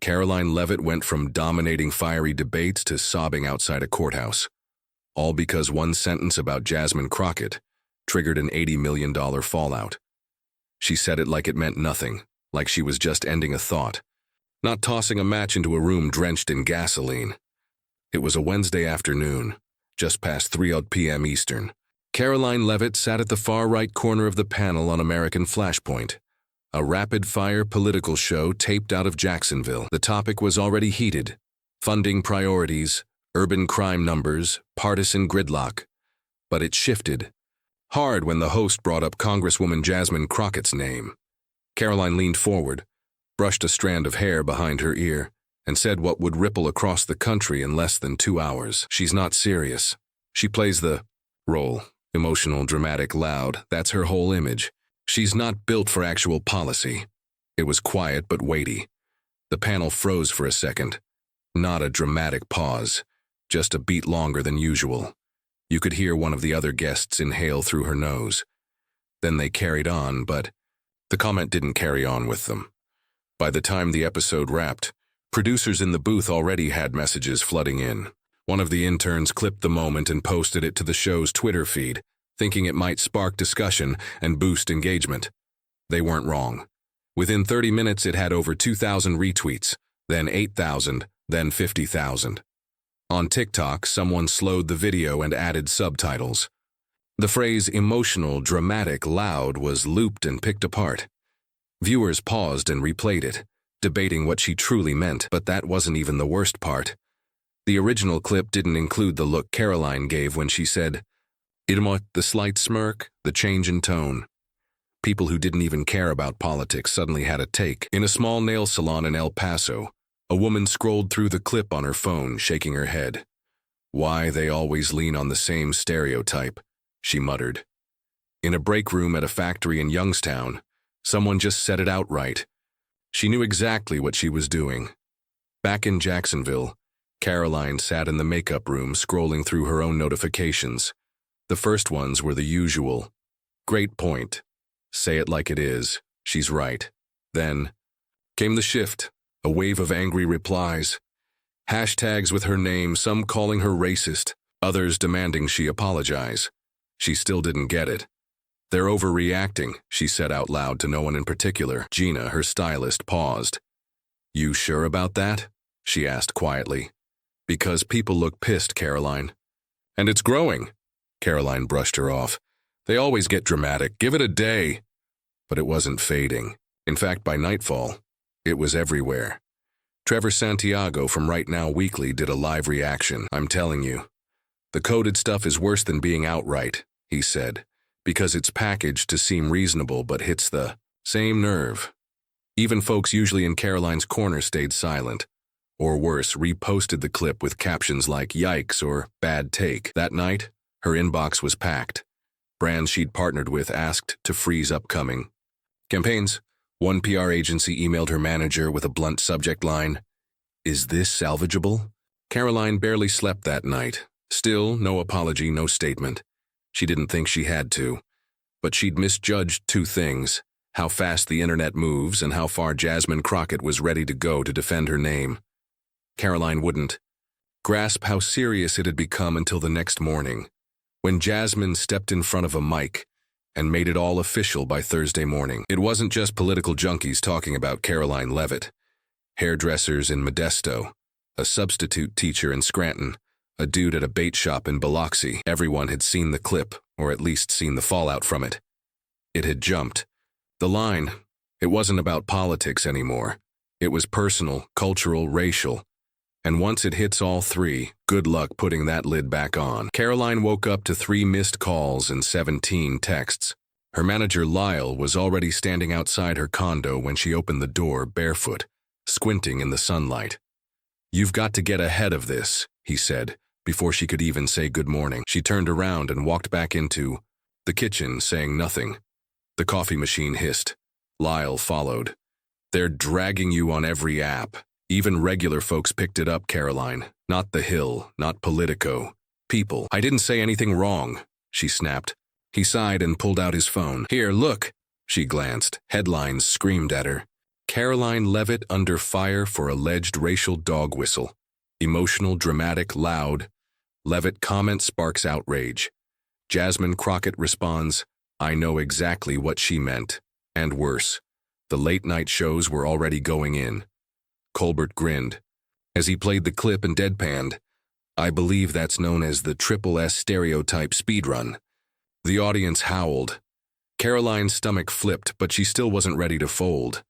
Karoline Leavitt went from dominating fiery debates to sobbing outside a courthouse. All because one sentence about Jasmine Crockett triggered an $80 million fallout. She said it like it meant nothing, like she was just ending a thought, not tossing a match into a room drenched in gasoline. It was a Wednesday afternoon, just past 3 p.m. Eastern. Karoline Leavitt sat at the far right corner of the panel on American Flashpoint, a rapid-fire political show taped out of Jacksonville. The topic was already heated: funding priorities, urban crime numbers, partisan gridlock. But it shifted hard when the host brought up Congresswoman Jasmine Crockett's name. Karoline leaned forward, brushed a strand of hair behind her ear, and said what would ripple across the country in less than 2 hours. She's not serious. She plays the role. Emotional, dramatic, loud. That's her whole image. She's not built for actual policy. It was quiet but weighty. The panel froze for a second. Not a dramatic pause, just a beat longer than usual. You could hear one of the other guests inhale through her nose. Then they carried on, but the comment didn't carry on with them. By the time the episode wrapped, producers in the booth already had messages flooding in. One of the interns clipped the moment and posted it to the show's Twitter feed, thinking it might spark discussion and boost engagement. They weren't wrong. Within 30 minutes, it had over 2,000 retweets, then 8,000, then 50,000. On TikTok, someone slowed the video and added subtitles. The phrase emotional, dramatic, loud was looped and picked apart. Viewers paused and replayed it, debating what she truly meant, but that wasn't even the worst part. The original clip didn't include the look Karoline gave when she said, "Irma," the slight smirk, the change in tone. People who didn't even care about politics suddenly had a take. In a small nail salon in El Paso, a woman scrolled through the clip on her phone, shaking her head. "Why they always lean on the same stereotype," she muttered. In a break room at a factory in Youngstown, someone just said it outright. She knew exactly what she was doing. Back in Jacksonville, Karoline sat in the makeup room scrolling through her own notifications. The first ones were the usual. "Great point. Say it like it is. She's right." Then came the shift, a wave of angry replies. Hashtags with her name, some calling her racist, others demanding she apologize. She still didn't get it. "They're overreacting," she said out loud to no one in particular. Gina, her stylist, paused. "You sure about that?" she asked quietly. "Because people look pissed, Karoline." "And it's growing." Karoline brushed her off. "They always get dramatic. Give it a day." But it wasn't fading. In fact, by nightfall, it was everywhere. Trevor Santiago from Right Now Weekly did a live reaction. "I'm telling you, the coded stuff is worse than being outright," he said, "because it's packaged to seem reasonable but hits the same nerve." Even folks usually in Karoline's corner stayed silent, or worse, reposted the clip with captions like "Yikes" or "Bad take." That night, her inbox was packed. Brands she'd partnered with asked to freeze upcoming campaigns. One PR agency emailed her manager with a blunt subject line, "Is this salvageable?" Karoline barely slept that night. Still, no apology, no statement. She didn't think she had to. But she'd misjudged two things: how fast the internet moves and how far Jasmine Crockett was ready to go to defend her name. Karoline wouldn't grasp how serious it had become until the next morning, when Jasmine stepped in front of a mic and made it all official by Thursday morning. It wasn't just political junkies talking about Karoline Leavitt. Hairdressers in Modesto, a substitute teacher in Scranton, a dude at a bait shop in Biloxi. Everyone had seen the clip, or at least seen the fallout from it. It had jumped. The line, it wasn't about politics anymore. It was personal, cultural, racial. And once it hits all three, good luck putting that lid back on. Karoline woke up to 3 missed calls and 17 texts. Her manager, Lyle, was already standing outside her condo when she opened the door barefoot, squinting in the sunlight. "You've got to get ahead of this," he said, before she could even say good morning. She turned around and walked back into the kitchen, saying nothing. The coffee machine hissed. Lyle followed. "They're dragging you on every app. Even regular folks picked it up, Karoline. Not The Hill, not Politico. People." "I didn't say anything wrong," she snapped. He sighed and pulled out his phone. "Here, look." She glanced. Headlines screamed at her. Karoline Leavitt under fire for alleged racial dog whistle. Emotional, dramatic, loud. Leavitt comment sparks outrage. Jasmine Crockett responds, "I know exactly what she meant." And worse, the late-night shows were already going in. Colbert grinned as he played the clip and deadpanned, "I believe that's known as the triple S stereotype speedrun." The audience howled. Karoline's stomach flipped, but she still wasn't ready to fold.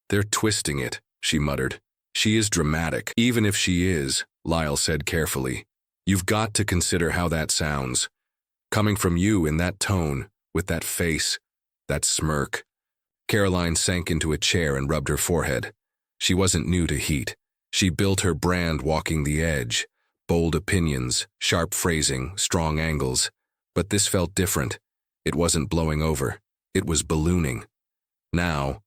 "They're twisting it," she muttered. "She is dramatic." "Even if she is," Lyle said carefully, "you've got to consider how that sounds. Coming from you in that tone, with that face, that smirk." Karoline sank into a chair and rubbed her forehead. She wasn't new to heat. She built her brand walking the edge. Bold opinions, sharp phrasing, strong angles. But this felt different. It wasn't blowing over. It was ballooning. Now,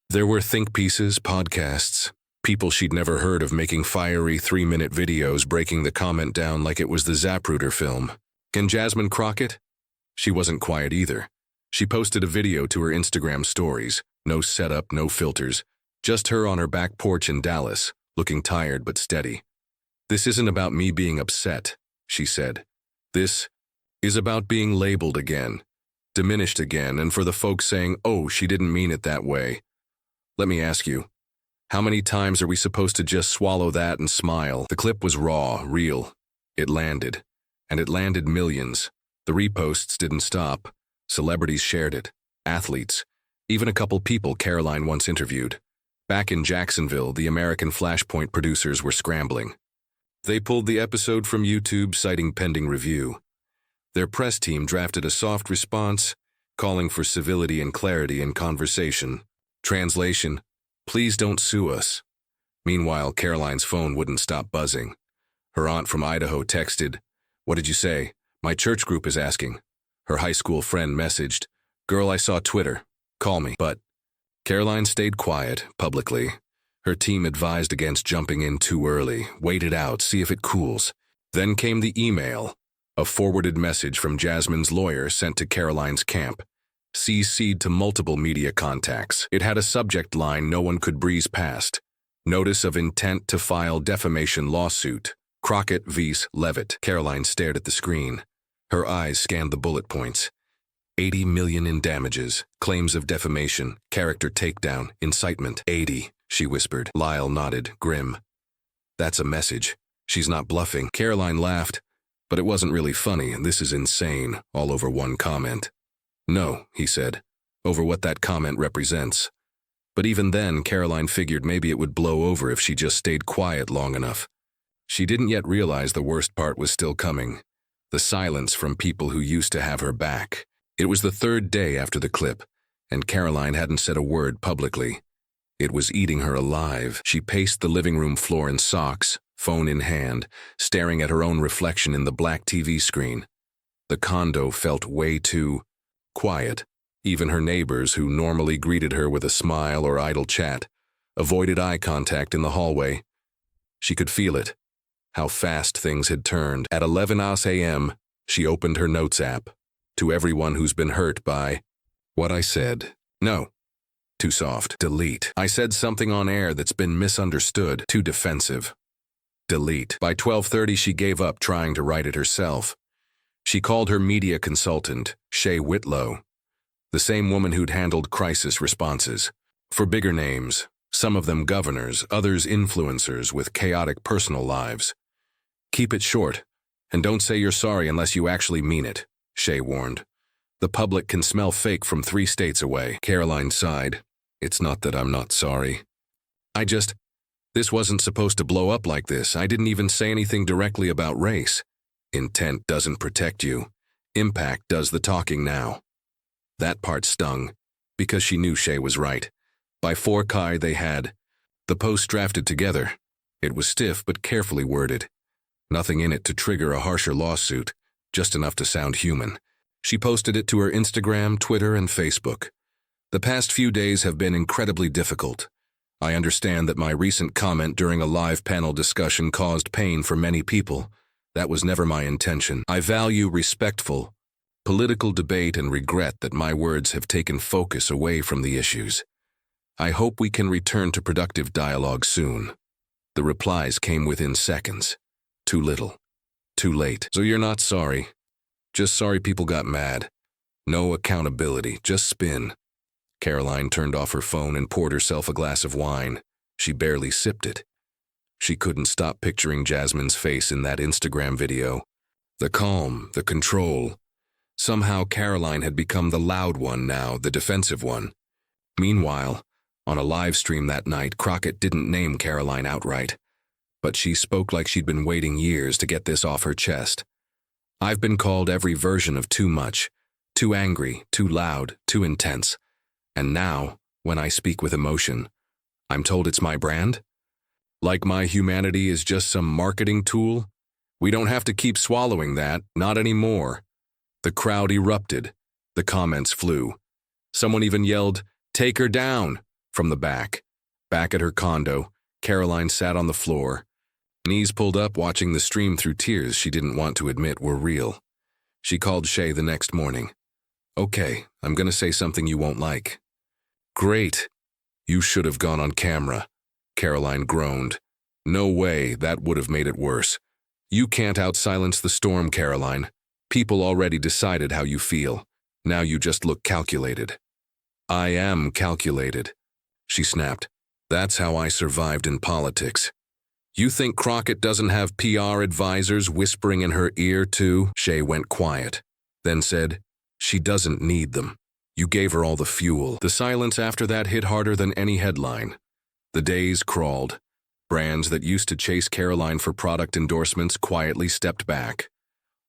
there were think pieces, podcasts, people she'd never heard of making fiery 3-minute videos breaking the comment down like it was the Zapruder film. And Jasmine Crockett? She wasn't quiet either. She posted a video to her Instagram stories. No setup, no filters. Just her on her back porch in Dallas, looking tired but steady. "This isn't about me being upset," she said. "This is about being labeled again, diminished again, and for the folks saying, 'Oh, she didn't mean it that way.' Let me ask you, how many times are we supposed to just swallow that and smile?" The clip was raw, real. It landed. And it landed millions. The reposts didn't stop. Celebrities shared it. Athletes. Even a couple people Karoline once interviewed. Back in Jacksonville, the American Flashpoint producers were scrambling. They pulled the episode from YouTube, citing pending review. Their press team drafted a soft response, calling for civility and clarity in conversation. Translation: "Please don't sue us." Meanwhile, Karoline's phone wouldn't stop buzzing. Her aunt from Idaho texted, "What did you say? My church group is asking." Her high school friend messaged, "Girl, I saw Twitter. Call me." But Karoline stayed quiet, publicly. Her team advised against jumping in too early, wait it out, see if it cools. Then came the email, a forwarded message from Jasmine's lawyer sent to Karoline's camp, CC'd to multiple media contacts. It had a subject line no one could breeze past. Notice of intent to file defamation lawsuit. Crockett vs. Leavitt. Karoline stared at the screen. Her eyes scanned the bullet points. 80 million in damages, claims of defamation, character takedown, incitement. 80, she whispered. Lyle nodded, grim. That's a message. She's not bluffing. Karoline laughed, but it wasn't really funny. This is insane, all over one comment. No, he said, over what that comment represents. But even then, Karoline figured maybe it would blow over if she just stayed quiet long enough. She didn't yet realize the worst part was still coming. The silence from people who used to have her back. It was the third day after the clip, and Karoline hadn't said a word publicly. It was eating her alive. She paced the living room floor in socks, phone in hand, staring at her own reflection in the black TV screen. The condo felt way too quiet. Even her neighbors, who normally greeted her with a smile or idle chat, avoided eye contact in the hallway. She could feel it, how fast things had turned. At 11 a.m., she opened her notes app. To everyone who's been hurt by what I said. No. Too soft. Delete. I said something on air that's been misunderstood. Too defensive. Delete. By 12:30, she gave up trying to write it herself. She called her media consultant, Shay Whitlow, the same woman who'd handled crisis responses. For bigger names, some of them governors, others influencers with chaotic personal lives. Keep it short, and don't say you're sorry unless you actually mean it, Shay warned. The public can smell fake from 3 states away. Karoline sighed. It's not that I'm not sorry. This wasn't supposed to blow up like this. I didn't even say anything directly about race. Intent doesn't protect you. Impact does the talking now. That part stung, because she knew Shay was right. By 4:00 they had the post drafted together. It was stiff but carefully worded. Nothing in it to trigger a harsher lawsuit, just enough to sound human. She posted it to her Instagram, Twitter, and Facebook. The past few days have been incredibly difficult. I understand that my recent comment during a live panel discussion caused pain for many people. That was never my intention. I value respectful, political debate and regret that my words have taken focus away from the issues. I hope we can return to productive dialogue soon. The replies came within seconds. Too little. Too late. So you're not sorry. Just sorry people got mad. No accountability, just spin. Karoline turned off her phone and poured herself a glass of wine. She barely sipped it. She couldn't stop picturing Jasmine's face in that Instagram video. The calm, the control. Somehow Karoline had become the loud one now, the defensive one. Meanwhile, on a live stream that night, Crockett didn't name Karoline outright, but she spoke like she'd been waiting years to get this off her chest. I've been called every version of too much, too angry, too loud, too intense. And now, when I speak with emotion, I'm told it's my brand? Like my humanity is just some marketing tool? We don't have to keep swallowing that, not anymore. The crowd erupted. The comments flew. Someone even yelled, "Take her down," from the back. Back at her condo, Karoline sat on the floor, knees pulled up, watching the stream through tears she didn't want to admit were real. She called Shay the next morning. "Okay, I'm gonna say something you won't like." "Great. You should have gone on camera," Karoline groaned. "No way, that would have made it worse. You can't out-silence the storm, Karoline. People already decided how you feel. Now you just look calculated." "I am calculated," she snapped. "That's how I survived in politics." "You think Crockett doesn't have PR advisors whispering in her ear too?" Shay went quiet, then said, "She doesn't need them. You gave her all the fuel." The silence after that hit harder than any headline. The days crawled. Brands that used to chase Karoline for product endorsements quietly stepped back.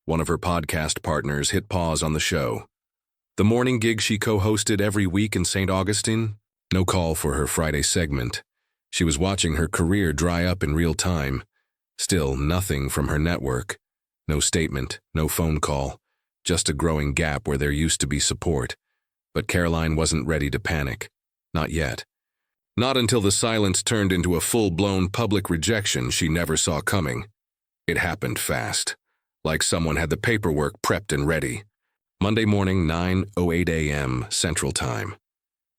One of her podcast partners hit pause on the show. The morning gig she co-hosted every week in St. Augustine? No call for her Friday segment. She was watching her career dry up in real time. Still, nothing from her network. No statement, no phone call. Just a growing gap where there used to be support. But Karoline wasn't ready to panic. Not yet. Not until the silence turned into a full-blown public rejection she never saw coming. It happened fast. Like someone had the paperwork prepped and ready. Monday morning, 9:08 a.m. Central Time.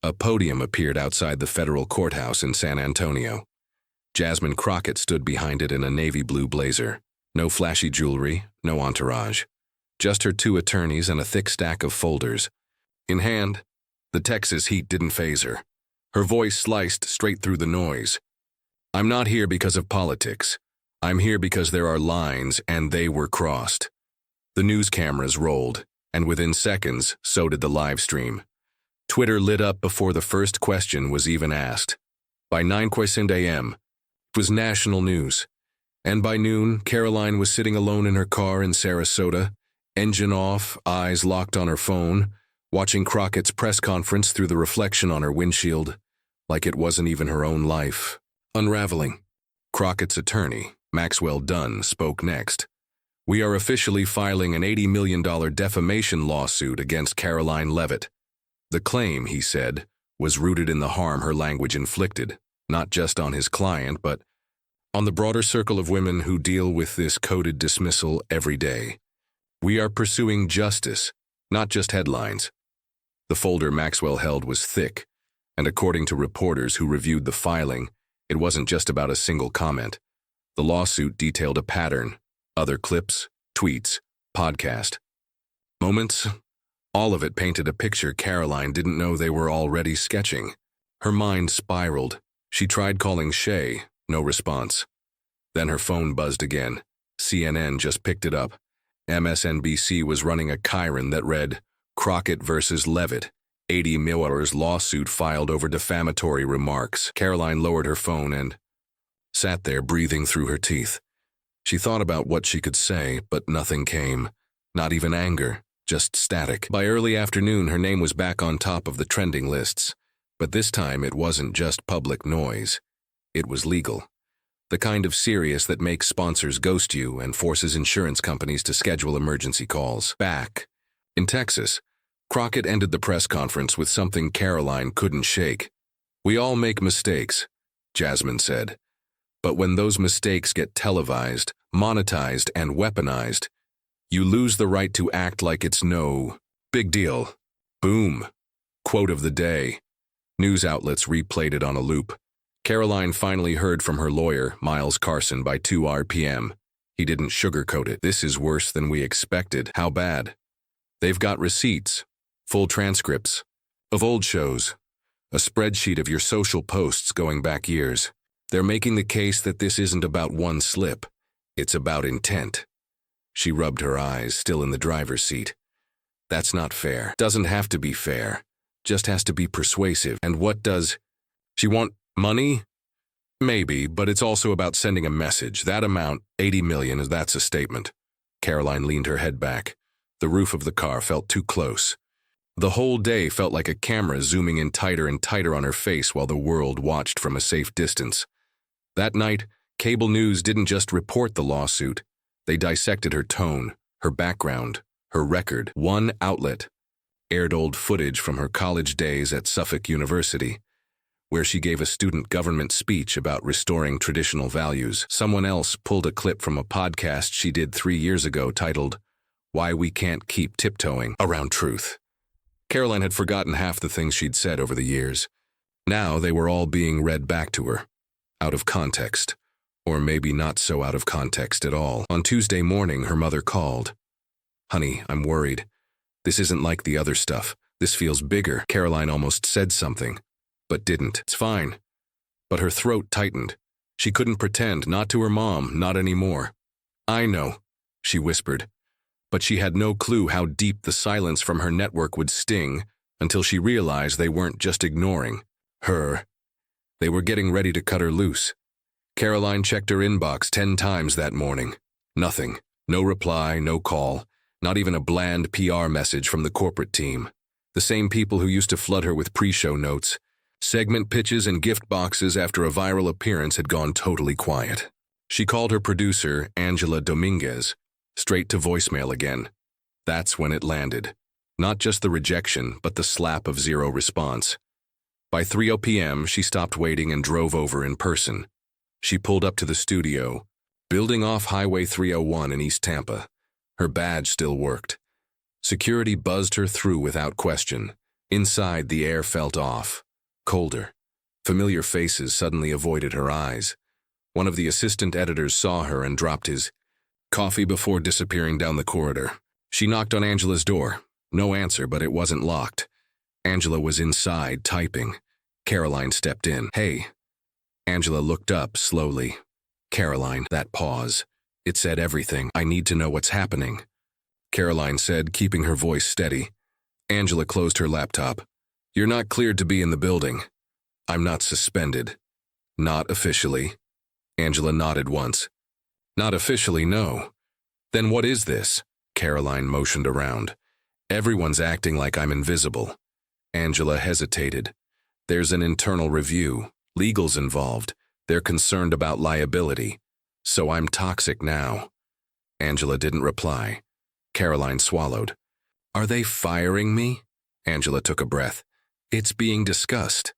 A podium appeared outside the federal courthouse in San Antonio. Jasmine Crockett stood behind it in a navy blue blazer. No flashy jewelry, no entourage. Just her two attorneys and a thick stack of folders. In hand, the Texas heat didn't faze her. Her voice sliced straight through the noise. "I'm not here because of politics. I'm here because there are lines, and they were crossed." The news cameras rolled, and within seconds, so did the live stream. Twitter lit up before the first question was even asked. By 9:00 a.m., it was national news. And by noon, Karoline was sitting alone in her car in Sarasota, engine off, eyes locked on her phone, watching Crockett's press conference through the reflection on her windshield, like it wasn't even her own life. Unraveling. Crockett's attorney, Maxwell Dunn, spoke next. "We are officially filing an $80 million defamation lawsuit against Karoline Leavitt." The claim, he said, was rooted in the harm her language inflicted, not just on his client, but on the broader circle of women who deal with this coded dismissal every day. "We are pursuing justice, not just headlines." The folder Maxwell held was thick, and according to reporters who reviewed the filing, it wasn't just about a single comment. The lawsuit detailed a pattern, other clips, tweets, podcast. Moments, all of it painted a picture Karoline didn't know they were already sketching. Her mind spiraled. She tried calling Shay, no response. Then her phone buzzed again. CNN just picked it up. MSNBC was running a chyron that read, "Crockett versus Leavitt, $80 million lawsuit filed over defamatory remarks." Karoline lowered her phone and sat there breathing through her teeth. She thought about what she could say, but nothing came. Not even anger, just static. By early afternoon, her name was back on top of the trending lists. But this time it wasn't just public noise. It was legal. The kind of serious that makes sponsors ghost you and forces insurance companies to schedule emergency calls. Back in Texas, Crockett ended the press conference with something Karoline couldn't shake. "We all make mistakes," Jasmine said. "But when those mistakes get televised, monetized, and weaponized, you lose the right to act like it's no big deal." Boom. Quote of the day. News outlets replayed it on a loop. Karoline finally heard from her lawyer, Miles Carson, by 2 p.m. He didn't sugarcoat it. This is worse than we expected. How bad? They've got receipts, full transcripts, of old shows, a spreadsheet of your social posts going back years. They're making the case that this isn't about one slip. It's about intent. She rubbed her eyes, still in the driver's seat. That's not fair. Doesn't have to be fair. Just has to be persuasive. And what does she want? Money? Maybe, but it's also about sending a message. That amount, 80 million, that's a statement. Karoline leaned her head back. The roof of the car felt too close. The whole day felt like a camera zooming in tighter and tighter on her face while the world watched from a safe distance. That night, cable news didn't just report the lawsuit. They dissected her tone, her background, her record. One outlet aired old footage from her college days at Suffolk University, where she gave a student government speech about restoring traditional values. Someone else pulled a clip from a podcast she did 3 years ago titled, "Why We Can't Keep Tiptoeing Around Truth." Karoline had forgotten half the things she'd said over the years. Now they were all being read back to her, out of context, or maybe not so out of context at all. On Tuesday morning, her mother called. "Honey, I'm worried. This isn't like the other stuff. This feels bigger." Karoline almost said something, but didn't. "It's fine." But her throat tightened. She couldn't pretend, not to her mom, not anymore. "I know," she whispered. But she had no clue how deep the silence from her network would sting until she realized they weren't just ignoring her. They were getting ready to cut her loose. Karoline checked her inbox 10 times that morning. Nothing. No reply, no call, not even a bland PR message from the corporate team. The same people who used to flood her with pre-show notes, segment pitches, and gift boxes after a viral appearance had gone totally quiet. She called her producer, Angela Dominguez, straight to voicemail again. That's when it landed. Not just the rejection, but the slap of zero response. By 3 p.m., she stopped waiting and drove over in person. She pulled up to the studio, building off Highway 301 in East Tampa. Her badge still worked. Security buzzed her through without question. Inside, the air felt off, colder. Familiar faces suddenly avoided her eyes. One of the assistant editors saw her and dropped his coffee before disappearing down the corridor. She knocked on Angela's door. No answer, but it wasn't locked. Angela was inside, typing. Karoline stepped in. "Hey." Angela looked up slowly. "Karoline," that pause. It said everything. "I need to know what's happening." Karoline said, keeping her voice steady. Angela closed her laptop. "You're not cleared to be in the building." "I'm not suspended." "Not officially." Angela nodded once. "Not officially, no." "Then what is this?" Karoline motioned around. "Everyone's acting like I'm invisible." Angela hesitated. "There's an internal review. Legal's involved. They're concerned about liability. So I'm toxic now." Angela didn't reply. Karoline swallowed. "Are they firing me?" Angela took a breath. "It's being discussed."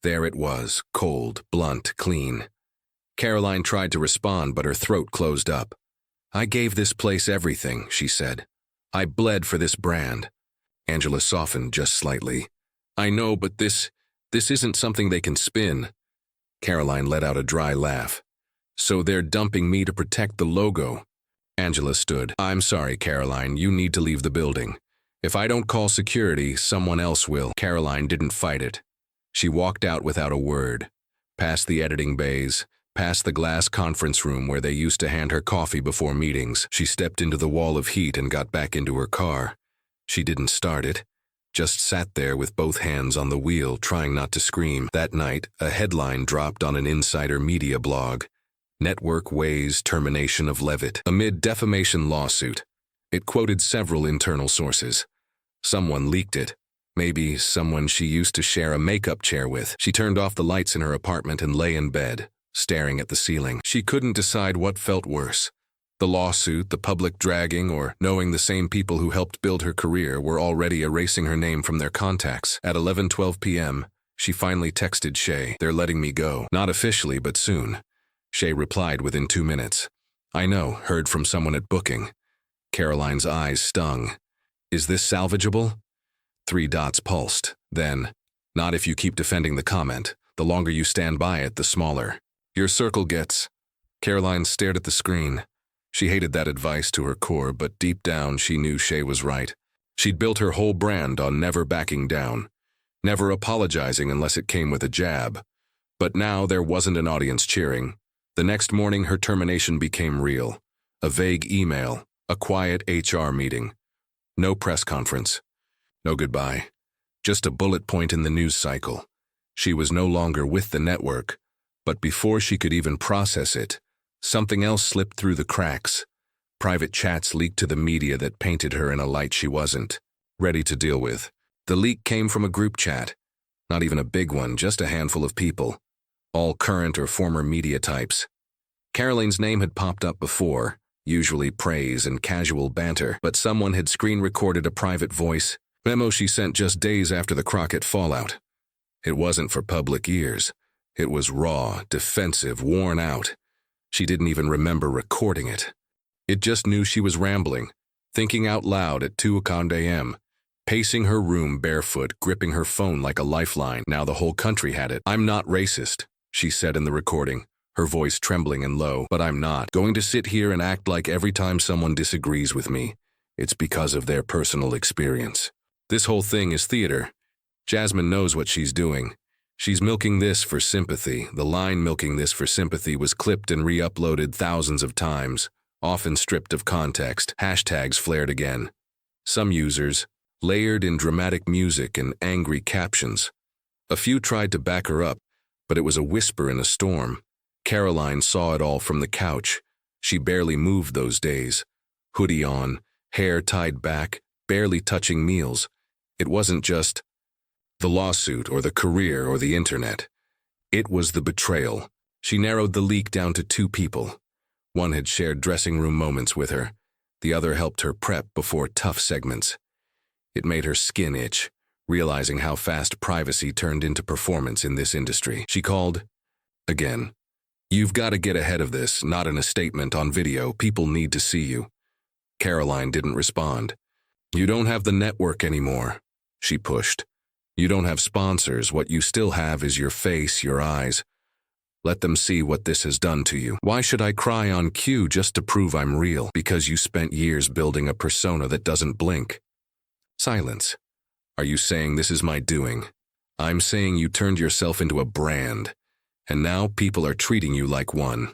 There it was, cold, blunt, clean. Karoline tried to respond, but her throat closed up. "I gave this place everything," she said. "I bled for this brand." Angela softened just slightly. "I know, but this isn't something they can spin." Karoline let out a dry laugh. "So they're dumping me to protect the logo." Angela stood. "I'm sorry, Karoline, you need to leave the building. If I don't call security, someone else will." Karoline didn't fight it. She walked out without a word, past the editing bays, past the glass conference room where they used to hand her coffee before meetings. She stepped into the wall of heat and got back into her car. She didn't start it, just sat there with both hands on the wheel, trying not to scream. That night, a headline dropped on an insider media blog. "Network weighs termination of Leavitt amid defamation lawsuit." It quoted several internal sources. Someone leaked it. Maybe someone she used to share a makeup chair with. She turned off the lights in her apartment and lay in bed, staring at the ceiling. She couldn't decide what felt worse. The lawsuit, the public dragging, or knowing the same people who helped build her career were already erasing her name from their contacts. At 11:12 p.m., she finally texted Shay. "They're letting me go. Not officially, but soon." Shay replied within 2 minutes. "I know, heard from someone at booking." Karoline's eyes stung. "Is this salvageable?" 3 dots pulsed. Then, Not if you keep defending the comment. The longer you stand by it, the smaller your circle gets. Karoline stared at the screen. She hated that advice to her core, but deep down she knew Shay was right. She'd built her whole brand on never backing down, never apologizing unless it came with a jab. But now there wasn't an audience cheering. The next morning her termination became real. A vague email, a quiet HR meeting. No press conference. No goodbye. Just a bullet point in the news cycle. She was no longer with the network, but before she could even process it, something else slipped through the cracks. Private chats leaked to the media that painted her in a light she wasn't ready to deal with. The leak came from a group chat. Not even a big one, just a handful of people. All current or former media types. Karoline's name had popped up before, usually praise and casual banter, but someone had screen-recorded a private voice memo she sent just days after the Crockett fallout. It wasn't for public ears. It was raw, defensive, worn out. She didn't even remember recording it. It just knew she was rambling, thinking out loud at 2:00 a.m., pacing her room barefoot, gripping her phone like a lifeline. Now the whole country had it. "I'm not racist," she said in the recording, her voice trembling and low, "but I'm not going to sit here and act like every time someone disagrees with me, it's because of their personal experience. This whole thing is theater. Jasmine knows what she's doing. She's milking this for sympathy." The line "milking this for sympathy" was clipped and re-uploaded thousands of times, often stripped of context. Hashtags flared again. Some users, layered in dramatic music and angry captions. A few tried to back her up, but it was a whisper in a storm. Karoline saw it all from the couch. She barely moved those days. Hoodie on, hair tied back, barely touching meals. It wasn't just the lawsuit or the career or the internet. It was the betrayal. She narrowed the leak down to 2 people. One had shared dressing room moments with her. The other helped her prep before tough segments. It made her skin itch, realizing how fast privacy turned into performance in this industry. She called again. "You've got to get ahead of this, not in a statement on video. People need to see you." Karoline didn't respond. "You don't have the network anymore," she pushed. "You don't have sponsors. What you still have is your face, your eyes. Let them see what this has done to you. Why should I cry on cue just to prove I'm real? Because you spent years building a persona that doesn't blink." Silence. "Are you saying this is my doing?" "I'm saying you turned yourself into a brand, and now people are treating you like one."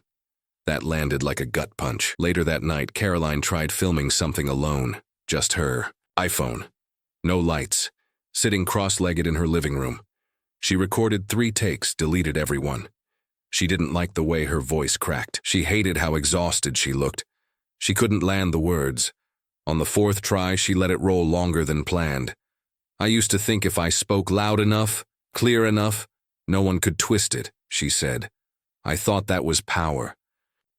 That landed like a gut punch. Later that night, Karoline tried filming something alone. Just her. iPhone. No lights. Sitting cross-legged in her living room. She recorded 3 takes, deleted every one. She didn't like the way her voice cracked. She hated how exhausted she looked. She couldn't land the words. On the 4th try, she let it roll longer than planned. "I used to think if I spoke loud enough, clear enough, no one could twist it," she said. "I thought that was power.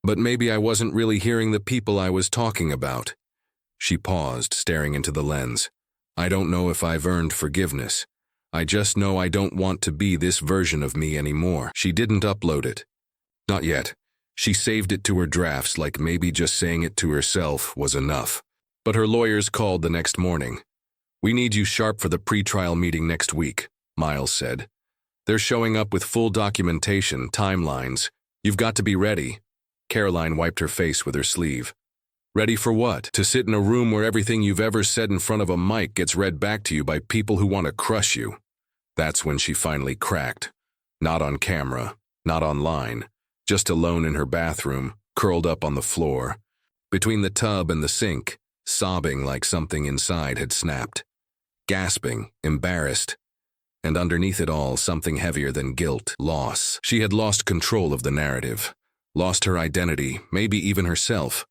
But maybe I wasn't really hearing the people I was talking about." She paused, staring into the lens. "I don't know if I've earned forgiveness. I just know I don't want to be this version of me anymore." She didn't upload it. Not yet. She saved it to her drafts, like maybe just saying it to herself was enough. But her lawyers called the next morning. "We need you sharp for the pre-trial meeting next week," Miles said. "They're showing up with full documentation, timelines. You've got to be ready." Karoline wiped her face with her sleeve. "Ready for what? To sit in a room where everything you've ever said in front of a mic gets read back to you by people who want to crush you." That's when she finally cracked. Not on camera, not online, just alone in her bathroom, curled up on the floor, between the tub and the sink, sobbing like something inside had snapped. Gasping, embarrassed, and underneath it all, something heavier than guilt, loss. She had lost control of the narrative, lost her identity, maybe even herself.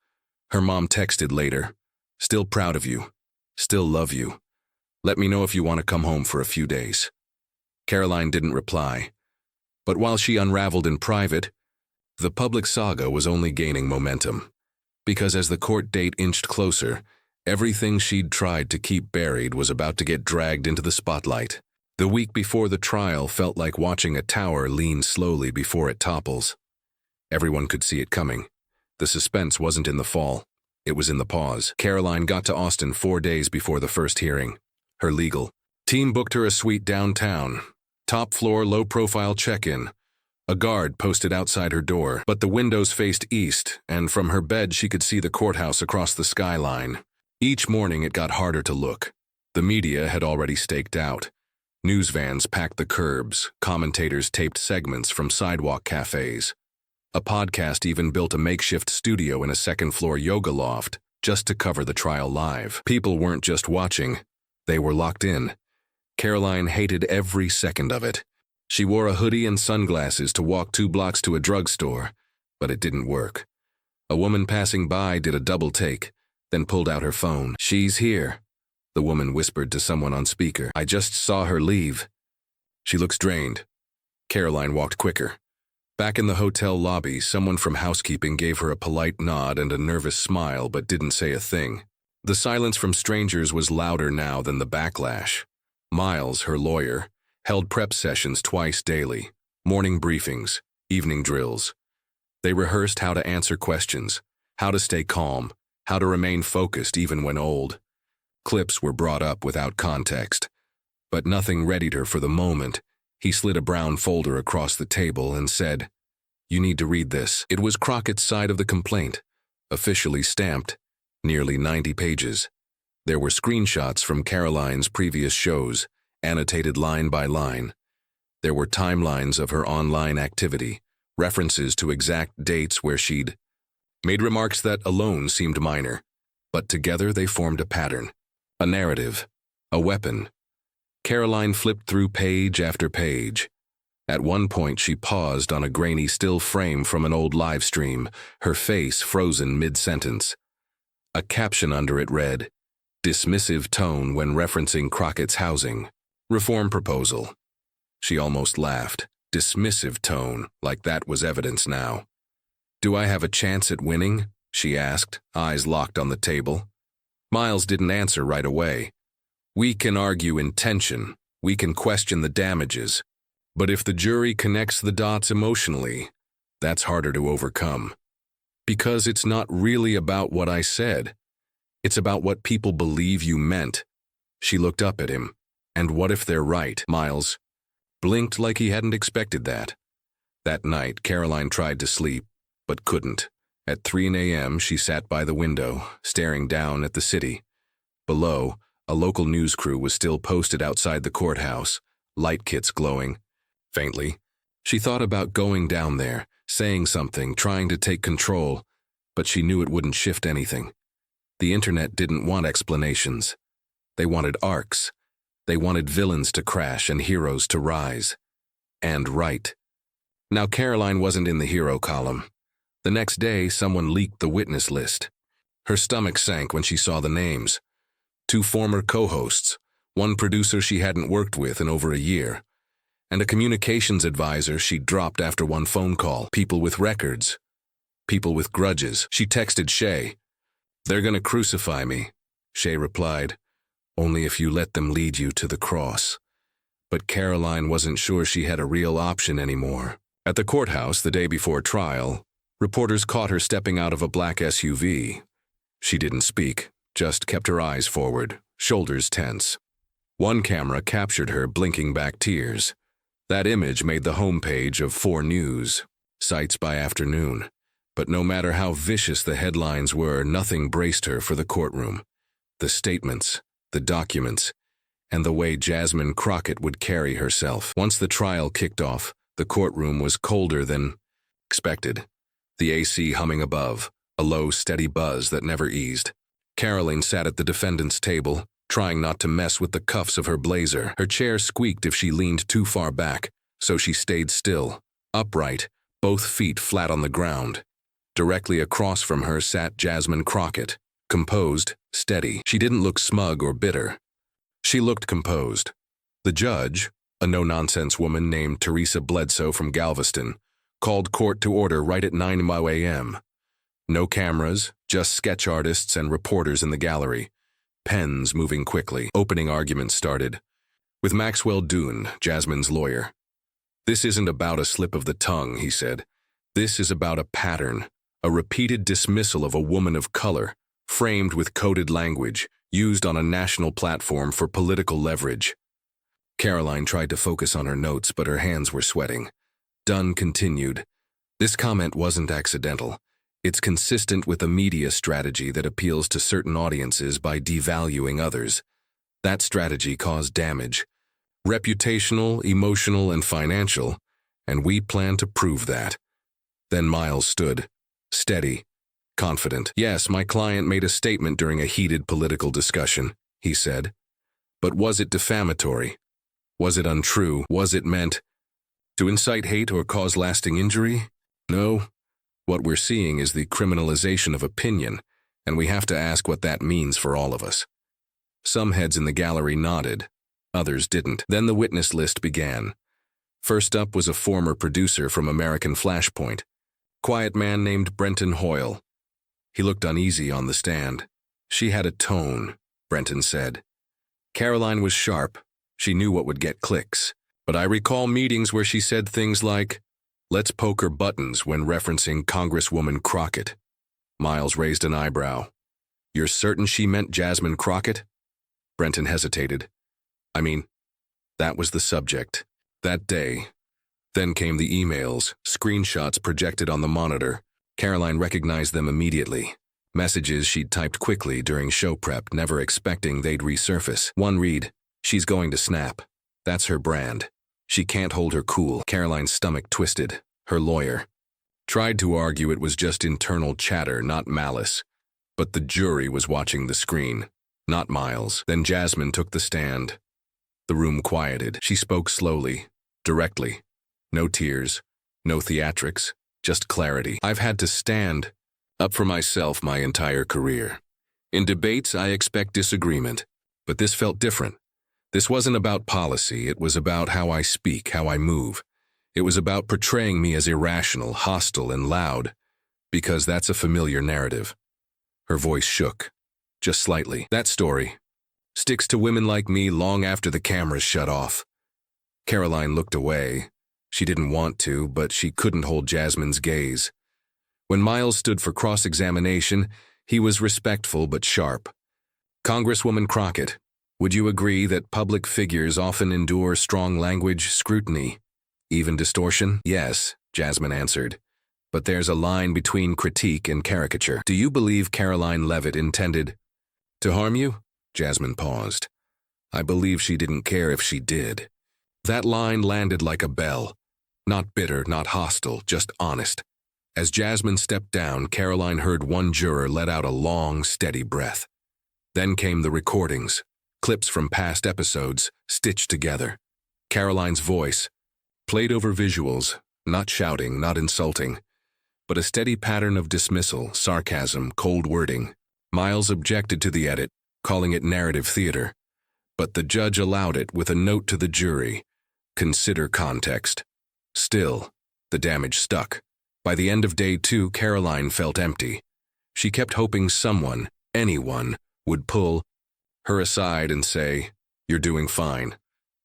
Her mom texted later, "Still proud of you. Still love you. Let me know if you want to come home for a few days." Karoline didn't reply. But while she unraveled in private, the public saga was only gaining momentum. Because as the court date inched closer, everything she'd tried to keep buried was about to get dragged into the spotlight. The week before the trial felt like watching a tower lean slowly before it topples. Everyone could see it coming. The suspense wasn't in the fall. It was in the pause. Karoline got to Austin 4 days before the first hearing. Her legal team booked her a suite downtown, Top floor, low-profile check-in. A guard posted outside her door, but the windows faced east, and from her bed she could see the courthouse across the skyline. Each morning it got harder to look. The media had already staked out. News vans packed the curbs, commentators taped segments from sidewalk cafes. A podcast even built a makeshift studio in a second-floor yoga loft just to cover the trial live. People weren't just watching, they were locked in. Karoline hated every second of it. She wore a hoodie and sunglasses to walk 2 blocks to a drugstore, but it didn't work. A woman passing by did a double take, then pulled out her phone. "She's here," the woman whispered to someone on speaker. "I just saw her leave." "She looks drained." Karoline walked quicker. Back in the hotel lobby, someone from housekeeping gave her a polite nod and a nervous smile but didn't say a thing. The silence from strangers was louder now than the backlash. Miles, her lawyer, held prep sessions twice daily, morning briefings, evening drills. They rehearsed how to answer questions, how to stay calm, how to remain focused even when old. Clips were brought up without context, but nothing readied her for the moment. He slid a brown folder across the table and said, "You need to read this." It was Crockett's side of the complaint, officially stamped, nearly 90 pages. There were screenshots from Karoline's previous shows, annotated line by line. There were timelines of her online activity, references to exact dates where she'd made remarks that alone seemed minor, but together they formed a pattern, a narrative, a weapon. Karoline flipped through page after page. At one point she paused on a grainy still frame from an old live stream, her face frozen mid-sentence. A caption under it read, "Dismissive tone when referencing Crockett's housing. Reform proposal." She almost laughed. Dismissive tone, like that was evidence now. "Do I have a chance at winning?" she asked, eyes locked on the table. Miles didn't answer right away. "We can argue intention, we can question the damages, but if the jury connects the dots emotionally, that's harder to overcome. Because it's not really about what I said. It's about what people believe you meant." She looked up at him. "And what if they're right?" Miles blinked like he hadn't expected that. That night, Karoline tried to sleep, but couldn't. At 3 a.m., she sat by the window, staring down at the city. Below, a local news crew was still posted outside the courthouse, light kits glowing. Faintly, she thought about going down there, saying something, trying to take control, but she knew it wouldn't shift anything. The internet didn't want explanations. They wanted arcs. They wanted villains to crash and heroes to rise. And right. Now Karoline wasn't in the hero column. The next day, someone leaked the witness list. Her stomach sank when she saw the names. 2 former co-hosts, 1 producer she hadn't worked with in over a year, and a communications advisor she'd dropped after 1 phone call. People with records. People with grudges. She texted Shay. "They're gonna crucify me," Shay replied. "Only if you let them lead you to the cross." But Karoline wasn't sure she had a real option anymore. At the courthouse the day before trial, reporters caught her stepping out of a black SUV. She didn't speak, just kept her eyes forward, shoulders tense. One camera captured her blinking back tears. That image made the homepage of 4 News, sights by afternoon. But no matter how vicious the headlines were, nothing braced her for the courtroom. The statements, the documents, and the way Jasmine Crockett would carry herself. Once the trial kicked off, the courtroom was colder than expected. The AC humming above, a low, steady buzz that never eased. Karoline sat at the defendant's table, trying not to mess with the cuffs of her blazer. Her chair squeaked if she leaned too far back, so she stayed still, upright, both feet flat on the ground. Directly across from her sat Jasmine Crockett, composed, steady. She didn't look smug or bitter. She looked composed. The judge, a no-nonsense woman named Teresa Bledsoe from Galveston, called court to order right at 9 a.m. No cameras, just sketch artists and reporters in the gallery. Pens moving quickly. Opening arguments started. With Maxwell Doon, Jasmine's lawyer. "This isn't about a slip of the tongue," he said. "This is about a pattern, a repeated dismissal of a woman of color, framed with coded language, used on a national platform for political leverage." Karoline tried to focus on her notes, but her hands were sweating. Dunn continued. This comment wasn't accidental. It's consistent with a media strategy that appeals to certain audiences by devaluing others. That strategy caused damage. Reputational, emotional, and financial, and we plan to prove that. Then Miles stood, steady, confident. Yes, my client made a statement during a heated political discussion, he said. But was it defamatory? Was it untrue? Was it meant to incite hate or cause lasting injury? No. What we're seeing is the criminalization of opinion, and we have to ask what that means for all of us. Some heads in the gallery nodded. Others didn't. Then the witness list began. First up was a former producer from American Flashpoint, quiet man named Brenton Hoyle. He looked uneasy on the stand. She had a tone, Brenton said. Karoline was sharp. She knew what would get clicks. But I recall meetings where she said things like, "Let's poke her buttons," when referencing Congresswoman Crockett. Miles raised an eyebrow. You're certain she meant Jasmine Crockett? Brenton hesitated. I mean, that was the subject. That day. Then came the emails, screenshots projected on the monitor. Karoline recognized them immediately. Messages she'd typed quickly during show prep, never expecting they'd resurface. One read, "She's going to snap. That's her brand. She can't hold her cool." Karoline's stomach twisted. Her lawyer tried to argue it was just internal chatter, not malice. But the jury was watching the screen, not Miles. Then Jasmine took the stand. The room quieted. She spoke slowly, directly. No tears, no theatrics, just clarity. I've had to stand up for myself my entire career. In debates, I expect disagreement, but this felt different. This wasn't about policy, it was about how I speak, how I move. It was about portraying me as irrational, hostile, and loud, because that's a familiar narrative. Her voice shook, just slightly. That story sticks to women like me long after the cameras shut off. Karoline looked away. She didn't want to, but she couldn't hold Jasmine's gaze. When Miles stood for cross-examination, he was respectful but sharp. Congresswoman Crockett, would you agree that public figures often endure strong language scrutiny, even distortion? Yes, Jasmine answered. But there's a line between critique and caricature. Do you believe Karoline Leavitt intended to harm you? Jasmine paused. I believe she didn't care if she did. That line landed like a bell. Not bitter, not hostile, just honest. As Jasmine stepped down, Karoline heard one juror let out a long, steady breath. Then came the recordings, clips from past episodes, stitched together. Karoline's voice, played over visuals, not shouting, not insulting, but a steady pattern of dismissal, sarcasm, cold wording. Miles objected to the edit, calling it narrative theater. But the judge allowed it with a note to the jury. Consider context. Still, the damage stuck. By the end of day 2, Karoline felt empty. She kept hoping someone, anyone, would pull her aside and say, "You're doing fine."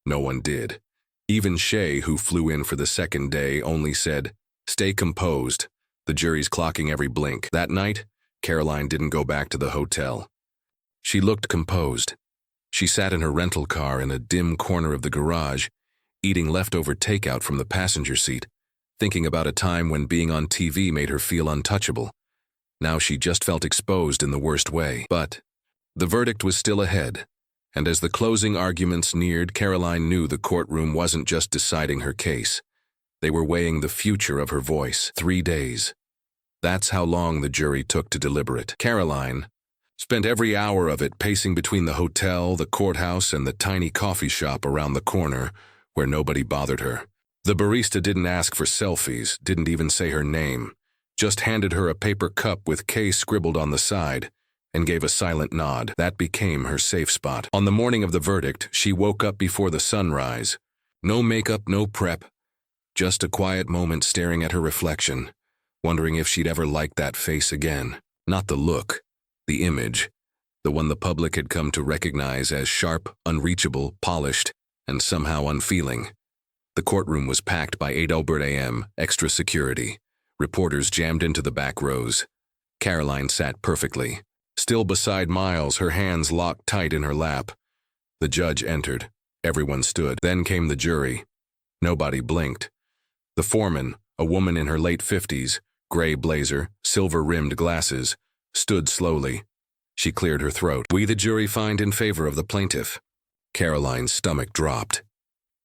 No one did. Even Shay, who flew in for the second day, only said, "Stay composed." The jury's clocking every blink. That night, Karoline didn't go back to the hotel. She looked composed. She sat in her rental car in a dim corner of the garage, eating leftover takeout from the passenger seat, thinking about a time when being on TV made her feel untouchable. Now she just felt exposed in the worst way. But the verdict was still ahead, and as the closing arguments neared, Karoline knew the courtroom wasn't just deciding her case. They were weighing the future of her voice. 3 days. That's how long the jury took to deliberate. Karoline spent every hour of it pacing between the hotel, the courthouse, and the tiny coffee shop around the corner where nobody bothered her. The barista didn't ask for selfies, didn't even say her name, just handed her a paper cup with K scribbled on the side and gave a silent nod. That became her safe spot. On the morning of the verdict, she woke up before the sunrise. No makeup, no prep, just a quiet moment staring at her reflection, wondering if she'd ever like that face again. Not the look, the image, the one the public had come to recognize as sharp, unreachable, polished, and somehow unfeeling. The courtroom was packed by 8:00 a.m., extra security. Reporters jammed into the back rows. Karoline sat perfectly, still beside Miles, her hands locked tight in her lap. The judge entered. Everyone stood. Then came the jury. Nobody blinked. The foreman, a woman in her late 50s, gray blazer, silver-rimmed glasses, stood slowly. She cleared her throat. "We, the jury, find in favor of the plaintiff." Karoline's stomach dropped.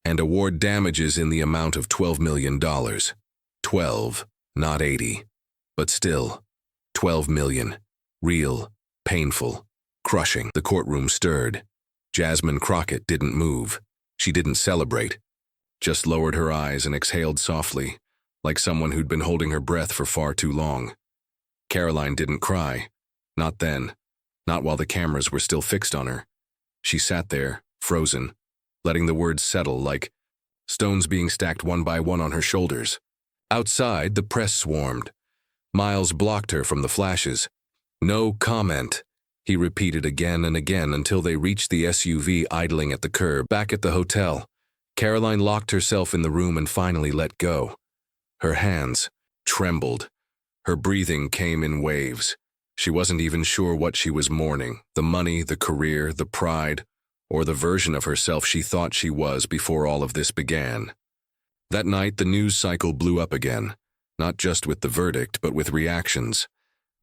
"And award damages in the amount of $12 million. 12, not 80. But still, 12 million. Real, painful, crushing." The courtroom stirred. Jasmine Crockett didn't move. She didn't celebrate. Just lowered her eyes and exhaled softly, like someone who'd been holding her breath for far too long. Karoline didn't cry. Not then. Not while the cameras were still fixed on her. She sat there, frozen, letting the words settle like stones being stacked one by one on her shoulders. Outside, the press swarmed. Miles blocked her from the flashes. "No comment," he repeated again and again until they reached the SUV idling at the curb. Back at the hotel, Karoline locked herself in the room and finally let go. Her hands trembled. Her breathing came in waves. She wasn't even sure what she was mourning: the money, the career, the pride, or the version of herself she thought she was before all of this began. That night, the news cycle blew up again, not just with the verdict, but with reactions.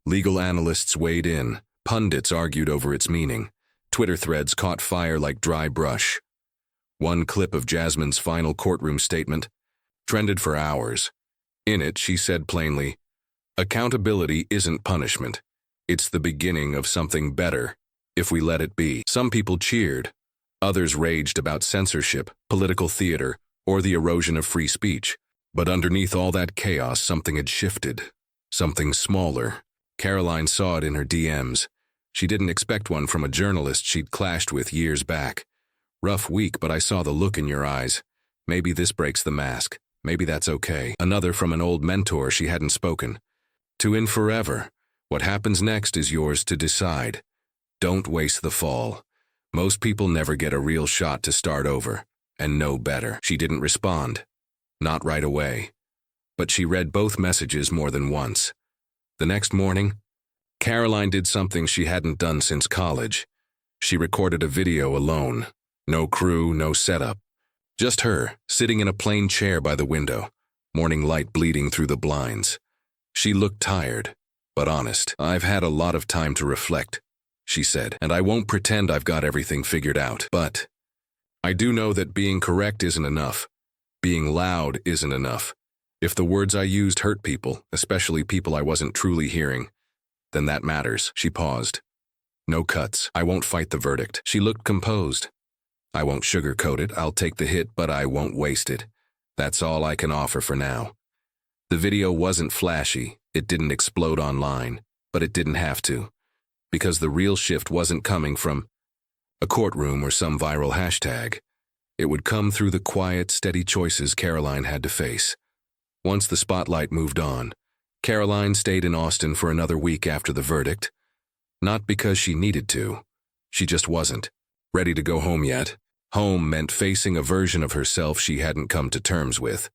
Legal analysts weighed in, pundits argued over its meaning, Twitter threads caught fire like dry brush. One clip of Jasmine's final courtroom statement trended for hours. In it, she said plainly, "Accountability isn't punishment. It's the beginning of something better, if we let it be." Some people cheered. Others raged about censorship, political theater, or the erosion of free speech. But underneath all that chaos, something had shifted. Something smaller. Karoline saw it in her DMs. She didn't expect one from a journalist she'd clashed with years back. "Rough week, but I saw the look in your eyes. Maybe this breaks the mask. Maybe that's okay." Another from an old mentor she hadn't spoken. "To in forever. What happens next is yours to decide. Don't waste the fall. Most people never get a real shot to start over, and know better." She didn't respond. Not right away. But she read both messages more than once. The next morning, Karoline did something she hadn't done since college. She recorded a video alone. No crew, no setup. Just her, sitting in a plain chair by the window, morning light bleeding through the blinds. She looked tired, but honest. "I've had a lot of time to reflect," she said, "and I won't pretend I've got everything figured out. But I do know that being correct isn't enough. Being loud isn't enough. If the words I used hurt people, especially people I wasn't truly hearing, then that matters." She paused. "No cuts. I won't fight the verdict." She looked composed. "I won't sugarcoat it. I'll take the hit, but I won't waste it. That's all I can offer for now." The video wasn't flashy. It didn't explode online, but it didn't have to. Because the real shift wasn't coming from a courtroom or some viral hashtag. It would come through the quiet, steady choices Karoline had to face. Once the spotlight moved on, Karoline stayed in Austin for another week after the verdict. Not because she needed to. She just wasn't ready to go home yet. Home meant facing a version of herself she hadn't come to terms with.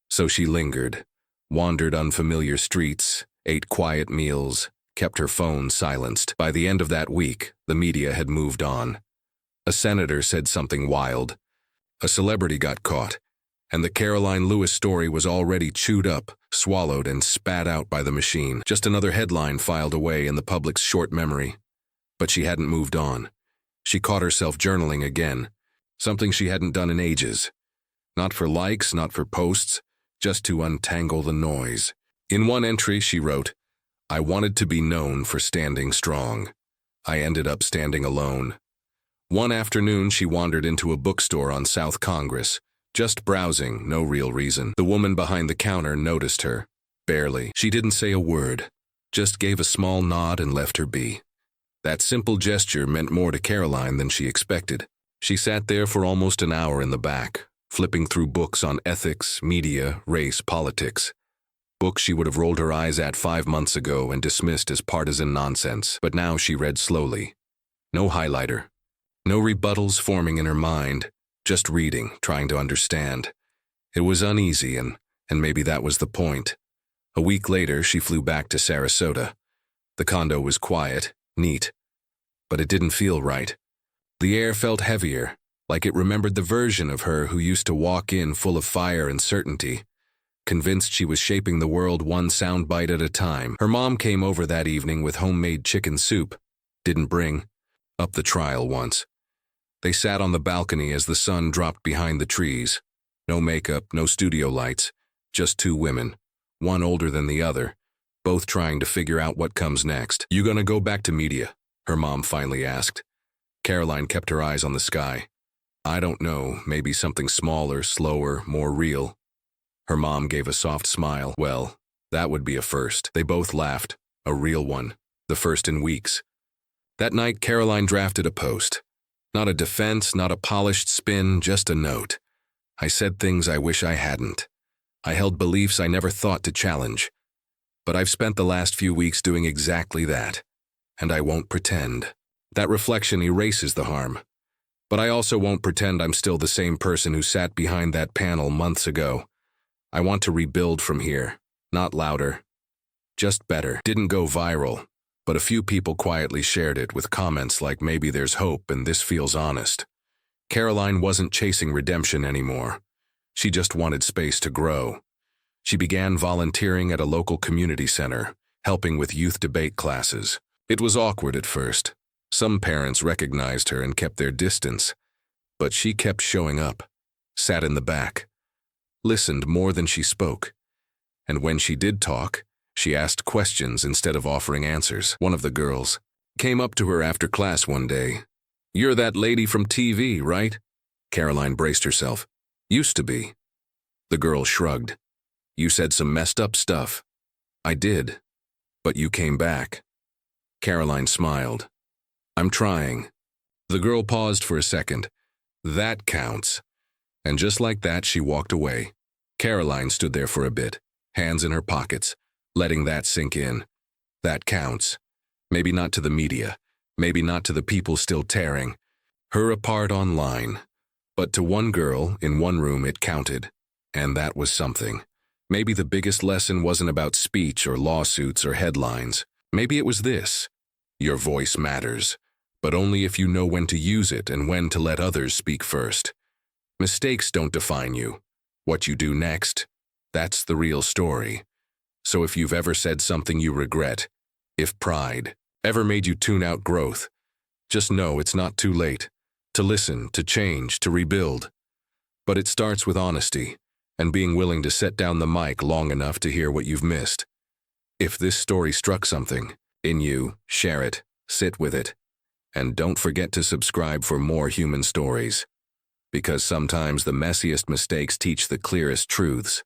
So she lingered, wandered unfamiliar streets, ate quiet meals, kept her phone silenced. By the end of that week, the media had moved on. A senator said something wild. A celebrity got caught, and the Karoline Lewis story was already chewed up, swallowed, and spat out by the machine. Just another headline filed away in the public's short memory. But she hadn't moved on. She caught herself journaling again, something she hadn't done in ages. Not for likes, not for posts, just to untangle the noise. In one entry, she wrote, "I wanted to be known for standing strong. I ended up standing alone." One afternoon, she wandered into a bookstore on South Congress, just browsing, no real reason. The woman behind the counter noticed her, barely. She didn't say a word, just gave a small nod and left her be. That simple gesture meant more to Karoline than she expected. She sat there for almost an hour in the back, flipping through books on ethics, media, race, politics. Books she would have rolled her eyes at 5 months ago and dismissed as partisan nonsense. But now she read slowly. No highlighter. No rebuttals forming in her mind. Just reading, trying to understand. It was uneasy, and maybe that was the point. A week later, she flew back to Sarasota. The condo was quiet, neat. But it didn't feel right. The air felt heavier, like it remembered the version of her who used to walk in full of fire and certainty, convinced she was shaping the world one soundbite at a time. Her mom came over that evening with homemade chicken soup. Didn't bring up the trial once. They sat on the balcony as the sun dropped behind the trees. No makeup, no studio lights, just two women, one older than the other, both trying to figure out what comes next. "You gonna go back to media?" her mom finally asked. Karoline kept her eyes on the sky. "I don't know, maybe something smaller, slower, more real." Her mom gave a soft smile. "Well, that would be a first." They both laughed. A real one. The first in weeks. That night, Karoline drafted a post. Not a defense, not a polished spin, just a note. "I said things I wish I hadn't. I held beliefs I never thought to challenge. But I've spent the last few weeks doing exactly that. And I won't pretend." That reflection erases the harm. But I also won't pretend I'm still the same person who sat behind that panel months ago. I want to rebuild from here. Not louder. Just better. Didn't go viral, but a few people quietly shared it with comments like "maybe there's hope and this feels honest." Karoline wasn't chasing redemption anymore. She just wanted space to grow. She began volunteering at a local community center, helping with youth debate classes. It was awkward at first. Some parents recognized her and kept their distance, but she kept showing up, sat in the back, listened more than she spoke. And when she did talk, she asked questions instead of offering answers. One of the girls came up to her after class one day. "You're that lady from TV, right?" Karoline braced herself. "Used to be." The girl shrugged. "You said some messed up stuff." "I did. But you came back." Karoline smiled. "I'm trying." The girl paused for a second. "That counts." And just like that, she walked away. Karoline stood there for a bit, hands in her pockets, letting that sink in. That counts. Maybe not to the media, maybe not to the people still tearing her apart online, but to one girl in one room it counted, and that was something. Maybe the biggest lesson wasn't about speech or lawsuits or headlines. Maybe it was this: your voice matters, but only if you know when to use it and when to let others speak first. Mistakes don't define you. What you do next, that's the real story. So if you've ever said something you regret, if pride ever made you tune out growth, just know it's not too late to listen, to change, to rebuild. But it starts with honesty and being willing to set down the mic long enough to hear what you've missed. If this story struck something in you, share it, sit with it, and don't forget to subscribe for more human stories. Because sometimes the messiest mistakes teach the clearest truths.